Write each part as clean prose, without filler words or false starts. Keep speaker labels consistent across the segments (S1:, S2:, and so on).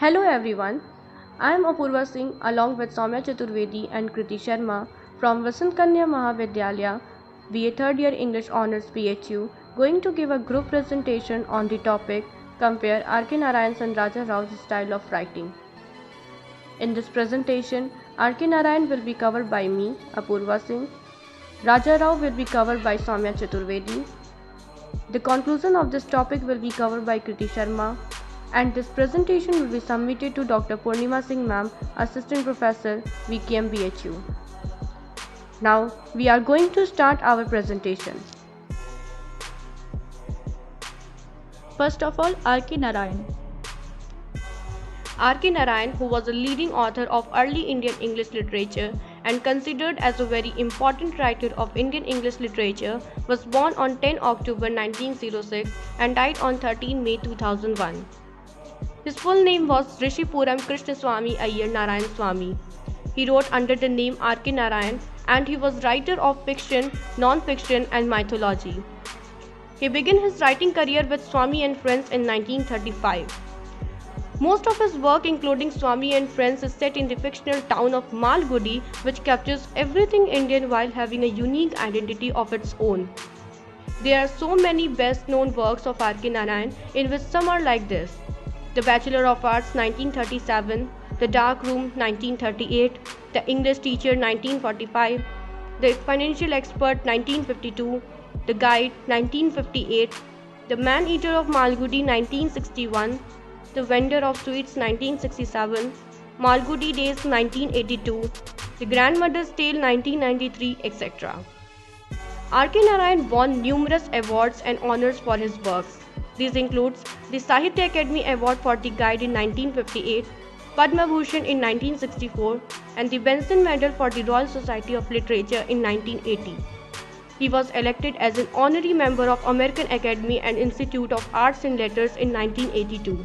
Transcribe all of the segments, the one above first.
S1: Hello everyone, I am Apurva Singh along with Soumya Chaturvedi and Kriti Sharma from Vasant Kanya Mahavidyalaya, BA 3rd year English Honours PHU, going to give a group presentation on the topic Compare R.K. Narayan's and Raja Rao's style of writing. In this presentation, R.K. Narayan will be covered by me, Apurva Singh. Raja Rao will be covered by Soumya Chaturvedi. The conclusion of this topic will be covered by Kriti Sharma, and this presentation will be submitted to Dr. Purnima Singh Ma'am, Assistant Professor, VKM BHU. Now, we are going to start our presentation.
S2: First of all, R.K. Narayan.
S1: R.K. Narayan, who was a leading author of early Indian English literature and considered as a very important writer of Indian English literature, was born on 10 October 1906 and died on 13 May 2001. His full name was Rishipuram Krishnaswamy Iyer Narayan Swamy. He wrote under the name R.K. Narayan and he was writer of fiction, non-fiction and mythology. He began his writing career with Swamy and Friends in 1935. Most of his work, including Swamy and Friends, is set in the fictional town of Malgudi, which captures everything Indian while having a unique identity of its own. There are so many best-known works of R.K. Narayan, in which some are like this: The Bachelor of Arts 1937, The Dark Room 1938, The English Teacher 1945, The Financial Expert 1952, The Guide 1958, The Man-Eater of Malgudi 1961, The Vendor of Sweets 1967, Malgudi Days 1982, The Grandmother's Tale 1993, etc. R.K. Narayan won numerous awards and honors for his works. These includes the Sahitya Academy Award for The Guide in 1958, Padma Bhushan in 1964, and the Benson Medal for the Royal Society of Literature in 1980. He was elected as an honorary member of American Academy and Institute of Arts and Letters in 1982.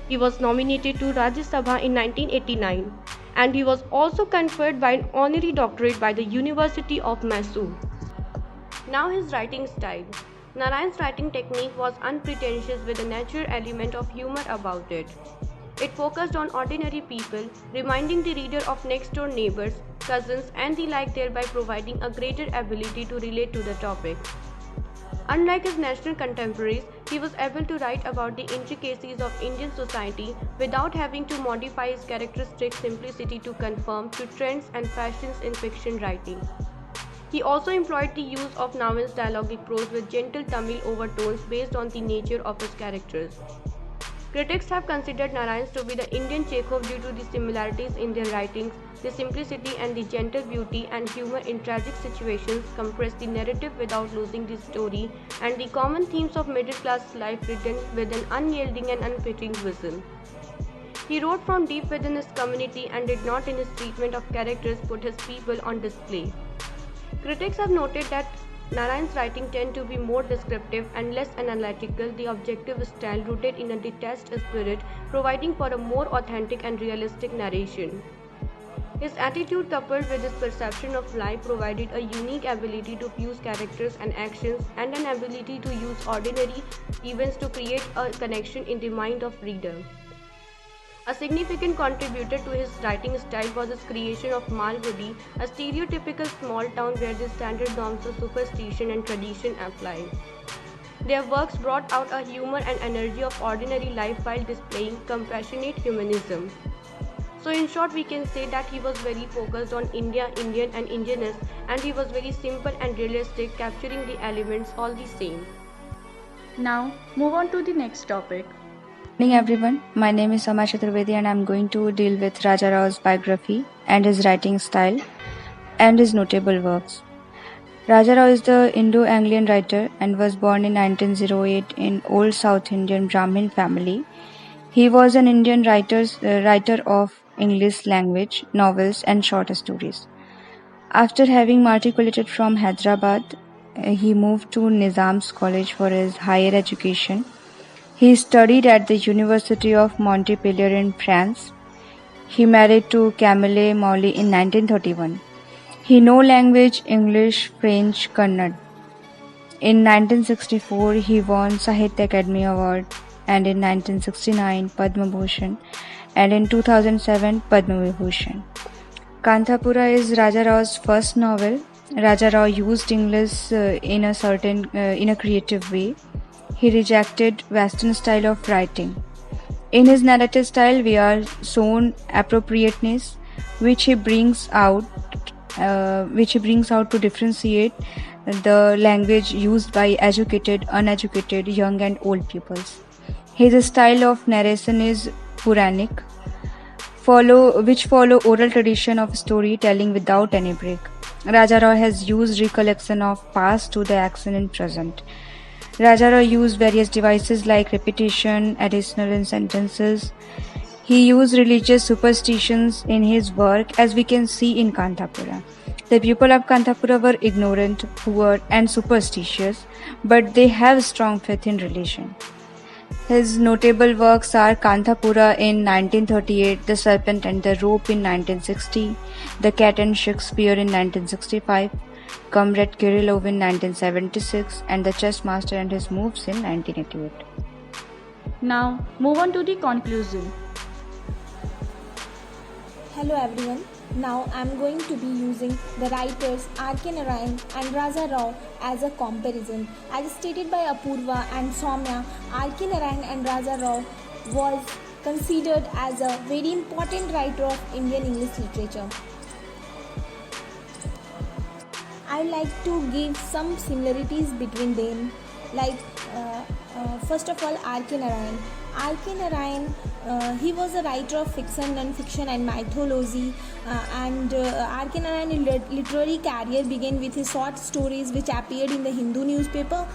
S1: He was nominated to Rajya Sabha in 1989, and he was also conferred by an honorary doctorate by the University of Mysore. Now his writing style. Narayan's writing technique was unpretentious with a natural element of humor about it. It focused on ordinary people, reminding the reader of next-door neighbors, cousins, and the like, thereby providing a greater ability to relate to the topic. Unlike his national contemporaries, he was able to write about the intricacies of Indian society without having to modify his characteristic simplicity to conform to trends and fashions in fiction writing. He also employed the use of Narayan's dialogic prose with gentle Tamil overtones based on the nature of his characters. Critics have considered Narayan's to be the Indian Chekhov due to the similarities in their writings, the simplicity and the gentle beauty and humor in tragic situations compress the narrative without losing the story, and the common themes of middle-class life written with an unyielding and unfitting wisdom. He wrote from deep within his community and did not in his treatment of characters put his people on display. Critics have noted that Narayan's writing tend to be more descriptive and less analytical, the objective style rooted in a detached spirit, providing for a more authentic and realistic narration. His attitude coupled with his perception of life provided a unique ability to fuse characters and actions and an ability to use ordinary events to create a connection in the mind of reader. A significant contributor to his writing style was his creation of Malgudi, a stereotypical small town where the standard norms of superstition and tradition apply. Their works brought out a humor and energy of ordinary life while displaying compassionate humanism. So in short, we can say that he was very focused on India, Indian and Indianness, and he was very simple and realistic, capturing the elements all the same.
S2: Now, move on to the next topic.
S3: Good morning everyone, my name is Soumya Chaturvedi and I am going to deal with Raja Rao's biography and his writing style and his notable works. Raja Rao is the Indo-Anglian writer and was born in 1908 in Old South Indian Brahmin family. He was an Indian writer of English language, novels and short stories. After having matriculated from Hyderabad, he moved to Nizam's College for his higher education. He studied at the University of Montpellier in France. He married to Camille Mauly in 1931. He knew language English, French, Kannada. In 1964, he won Sahitya Academy Award and in 1969 Padma Bhushan, and in 2007 Padma Vibhushan. Kanthapura is Raja Rao's first novel. Raja Rao used English in a creative way. He rejected Western style of writing. In his narrative style, we are shown appropriateness, which he brings out to differentiate the language used by educated, uneducated, young and old pupils. His style of narration is Puranic, which follow oral tradition of storytelling without any break. Raja Rao has used recollection of past to the action in present. Raja Rao used various devices like repetition, additional sentences. He used religious superstitions in his work, as we can see in Kanthapura. The people of Kanthapura were ignorant, poor, and superstitious, but they have strong faith in religion. His notable works are Kanthapura in 1938, The Serpent and the Rope in 1960, The Cat and Shakespeare in 1965, Comrade Kirillov in 1976, and The Chess Master and His Moves in 1988.
S2: Now, move on to the conclusion.
S4: Hello everyone. Now I am going to be using the writers R.K. Narayan and Raja Rao as a comparison. As stated by Apurva and Soumya, R.K. Narayan and Raja Rao was considered as a very important writer of Indian English literature. I like to give some similarities between them. First of all, R.K. Narayan. R.K. Narayan, he was a writer of fiction, non-fiction and mythology, and R.K. Narayan's literary career began with his short stories which appeared in the Hindu newspaper.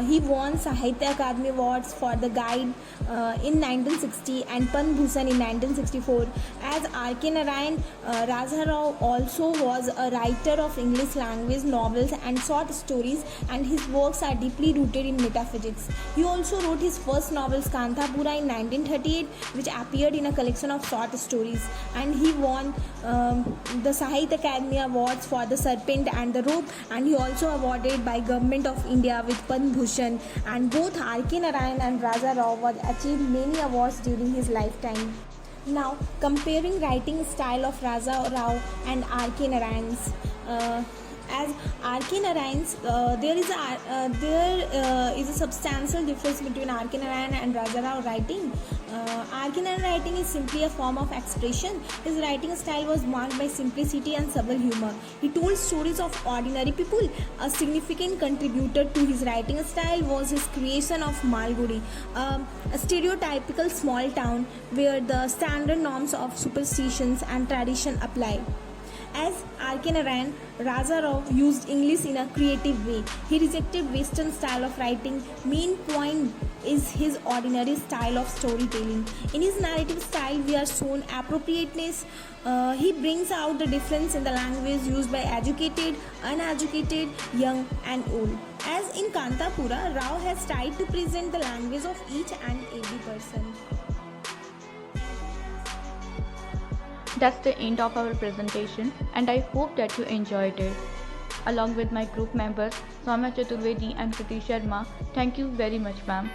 S4: He won Sahitya Akademi Awards for The Guide in 1960 and Padma Bhushan in 1964. As R.K. Narayan, Raja Rao also was a writer of English language novels and short stories, and his works are deeply rooted in metaphysics. He also wrote his first novels Kanthapura in 1938, which appeared in a collection of short stories, and he won the Sahitya Akademi Awards for The Serpent and the Rope, and he also awarded by Government of India with Padma Bhushan, and both R.K. Narayan and Raja Rao have achieved many awards during his lifetime. Now, comparing writing style of Raja Rao and R.K. Narayan's. As R.K. Narayan's, there is a substantial difference between R.K. Narayan and Raja Rao writing. R.K. Narayan writing is simply a form of expression. His writing style was marked by simplicity and subtle humor. He told stories of ordinary people. A significant contributor to his writing style was his creation of Malgudi, a stereotypical small town where the standard norms of superstitions and tradition apply. As R.K. Narayan, Raja Rao used English in a creative way. He rejected Western style of writing. Main point is his ordinary style of storytelling. In his narrative style, we are shown appropriateness. He brings out the difference in the language used by educated, uneducated, young and old. As in Kanthapura, Rao has tried to present the language of each and every person.
S2: That's the end of our presentation, and I hope that you enjoyed it. Along with my group members Soumya Chaturvedi and Kriti Sharma, thank you very much, ma'am.